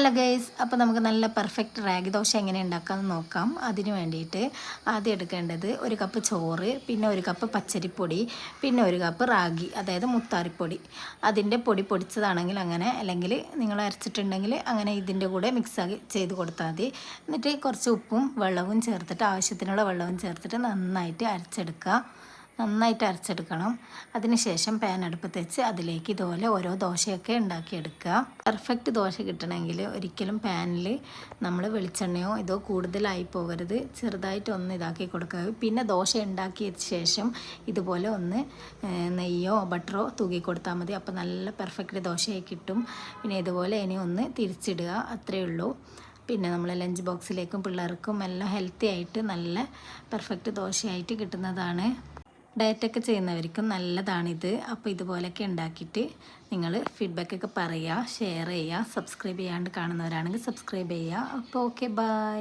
Hello guys, അപ്പോൾ നമുക്ക് നല്ല പെർഫെക്റ്റ് റാഗി ദോശ എങ്ങനെ ഉണ്ടാക്കാമെന്ന് നോക്കാം. അതിന് വേണ്ടിയിട്ട് ആദ്യം എടുക്കേണ്ടത് 1 കപ്പ് ചോറ്, പിന്നെ 1 കപ്പ് പച്ചരിപ്പൊടി, പിന്നെ 1 കപ്പ് റാഗി, അതായത് മുത്താറിപ്പൊടി. അതിൻ്റെ പൊടി പൊടിച്ചതാണെങ്കിൽ അങ്ങനെ, അല്ലെങ്കിൽ നിങ്ങൾ അരച്ചിട്ടുണ്ടെങ്കിൽ അങ്ങനെ ഇതിൻ്റെ കൂടെ മിക്സ് ചെയ്ത് കൊടുത്താൽ മതി. എന്നിട്ട് കുറച്ച് ഉപ്പും വെള്ളവും ചേർത്തിട്ട്, ആവശ്യത്തിനുള്ള വെള്ളവും ചേർത്തിട്ട് നന്നായിട്ട് അരച്ചെടുക്കണം. അതിനുശേഷം പാൻ അടുപ്പത്ത് വെച്ച് അതിലേക്ക് ഇതുപോലെ ഓരോ ദോശയൊക്കെ ഉണ്ടാക്കിയെടുക്കുക. പെർഫെക്റ്റ് ദോശ കിട്ടണമെങ്കിൽ ഒരിക്കലും പാനിൽ നമ്മൾ വെളിച്ചെണ്ണയോ ഇതോ കൂടുതലായി പോകരുത്. ചെറുതായിട്ട് ഒന്ന് ഇതാക്കി കൊടുക്കുക. പിന്നെ ദോശ ഉണ്ടാക്കിയ ശേഷം ഇതുപോലെ ഒന്ന് നെയ്യോ ബട്ടറോ തൂക്കി കൊടുത്താൽ മതി. അപ്പോൾ നല്ല പെർഫെക്റ്റ് ദോശയായി കിട്ടും. പിന്നെ ഇതുപോലെ ഇനി ഒന്ന് തിരിച്ചിടുക, അത്രയേ ഉള്ളൂ. പിന്നെ നമ്മൾ ലഞ്ച് ബോക്സിലേക്കും പിള്ളേർക്കും എല്ലാം ഹെൽത്തി ആയിട്ട് നല്ല പെർഫെക്റ്റ് ദോശയായിട്ട് കിട്ടുന്നതാണ്. ഡയറ്റൊക്കെ ചെയ്യുന്നവർക്കും നല്ലതാണിത്. അപ്പോൾ ഇതുപോലെയൊക്കെ ഉണ്ടാക്കിയിട്ട് നിങ്ങൾ ഫീഡ്ബാക്കൊക്കെ പറയുക, ഷെയർ ചെയ്യുക, സബ്സ്ക്രൈബ് ചെയ്യാണ്ട് കാണുന്നവരാണെങ്കിൽ സബ്സ്ക്രൈബ് ചെയ്യുക. അപ്പോൾ ഓക്കെ, ബൈ.